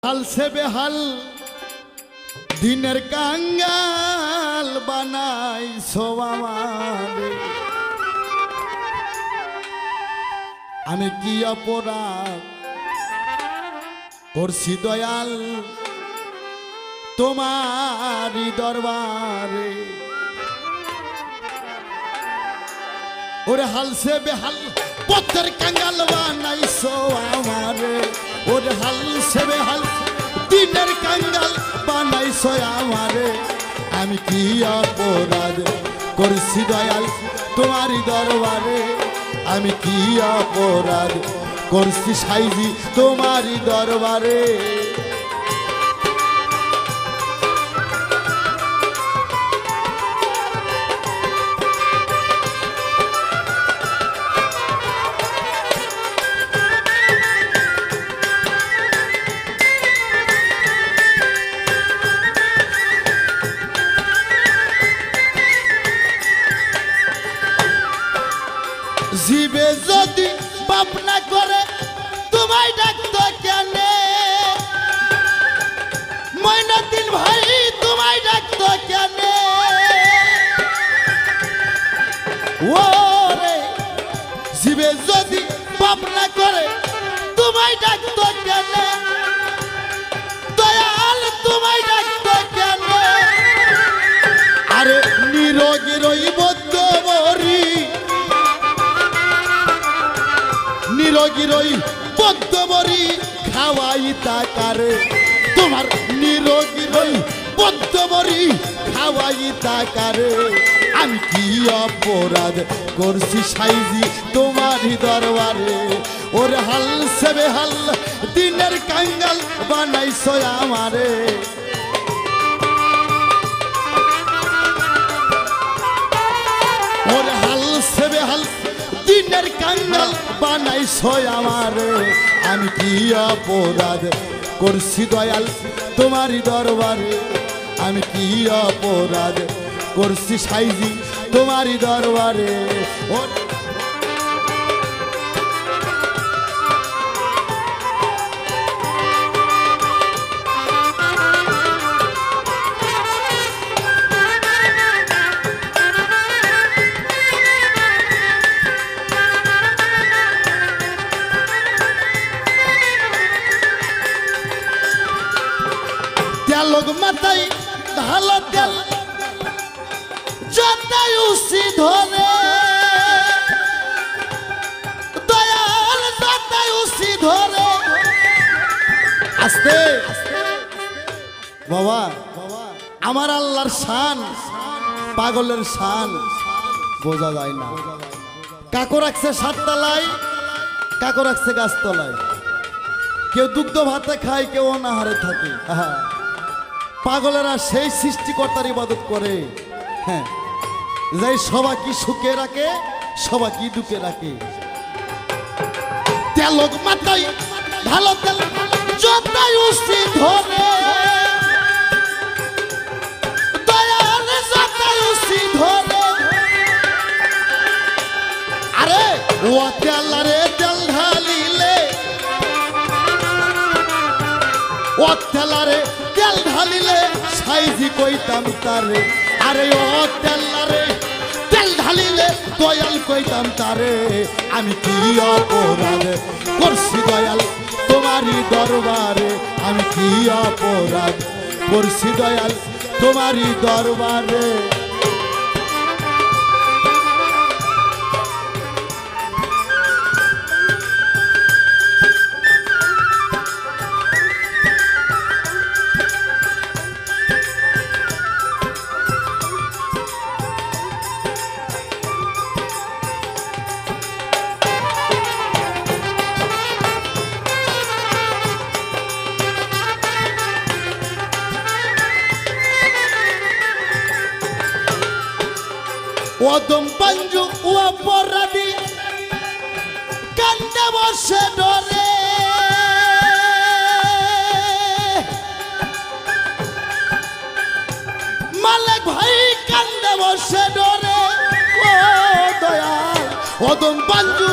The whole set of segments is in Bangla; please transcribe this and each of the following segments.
হাল সে বেহাল দিনের কাঙ্গাল বানাইছো আমারে। আমি কি অপরাধ করছি দয়াল তোমারি দরবারে। ওরে হাল সে বেহাল পথের কাঙ্গাল বানাইছো আমারে। ওরে হাল সে বেহাল দিনের কাঙ্গাল বানাইছো আমারে। আমি কি অপরাধ করছি দয়াল তোমারি দরবারে। আমি কি অপরাধ করছি সাইজি তোমারি দরবারে। জীবে যদি পাপ না করে তোমায় ডাকতো কেনে? ময়নাদ্দিন ভাই তোমায় ডাকতো কেনে? ওরে জীবে যদি পাপ না করে তোমায় ডাকতো কেনে? দয়াল তোমায় ডাকতো কেনে? আরে নিরোগী রইব মরি নিরোগী রই পদ্মবরী খাওয়াই তাকারে। তোমার নিরোগী রই পদ্মবরী খাওয়াই তাকারে। আমি কি অপরাধ করছি সাইজি তোমারই দরবারে। ওরে হাল সে বেহাল দিনের কাঙ্গাল বানাইছো আমারে। ওরে হাল সে বেহাল দিনের কাঙ্গাল বানাইছো আমারে। আমি কি অপরাধ করছি দয়াল তোমারই দরবারে। আমি কি অপরাধ করছি সাইজি তোমারই দরবারে। লোক মাথায় ঢালো তেল যতাই উসি ধরে। দয়াল যতাই উসি ধরে। আস্তে বাবা আমার আল্লাহর শান পাগলের শান বোঝা যায় না। কাকো রাখছে সাততলায়, কাকো রাখছে গাছতলায়। কেউ দুগ্ধ ভাতে খায়, কেউ অনাহারে থাকে। পাগলেরা সেই সৃষ্টিকর্তার ইবাদত করে, হ্যাঁ, যে সবাইকে সুখে রাখে সবাইকে দুঃখে রাখে। তেলক মাথায় ভালো তেল যতাই উসি ধরে। দয়াল যতাই উসি ধরে। আরে ও তেলারে তেল ঢালিলে, ও তেলারে তেল ঢালিলে সাইজি কইতাম তারে। আরে ও তেলারে তেল ঢালিলে দয়াল কইতাম তারে। আমি কি অপরাধ করছি দয়াল তোমারই দরবারে। আমি কি অপরাধ করছি দয়াল তোমারই দরবারে। ওদম পাঞ্জু ও অপরাধী কান্দে বসে ডরে। মালিক ভাই কান্দে বসে ডরে। ও দয়াল ওদম পাঞ্জু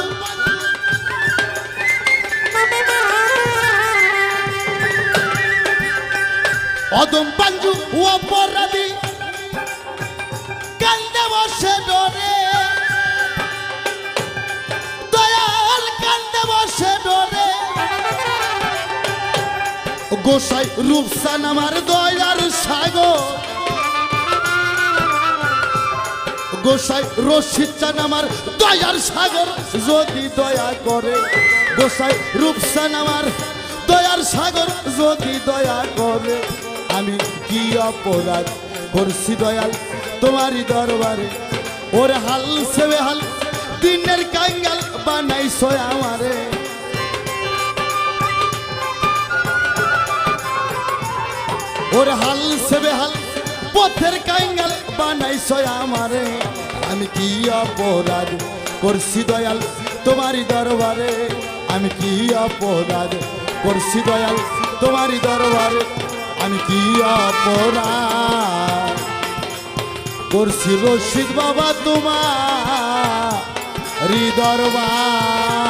অদম পাঞ্জু অপরাধী কান্দে বসে ডরে, দয়াল কান্দে বসে ডরে। গোসাই রূপসান আমার দয়ার সাগর, গোসাই রশিদ চান আমার দয়ার সাগর যদি দয়া করে। গোসাই রূপসান আমার দয়ার সাগর যদি দয়া করে। আমি কি অপরাধ করছি দয়াল তোমারই দরবারে? ওর হাল সেবে হাল দিনের কাঙ্গাল বানাইছো আমারে। ওর হাল সেবে হাল পথের কাঙ্গাল বানাইছো আমারে। আমি কি অপরাধ করছি দয়াল তোমারই দরবারে? আমি কি অপরাধ করছি দয়াল তোমারই দরবারে? আমি কি অপরাধ করছি রশিদ বাবা তোমারই দরবার?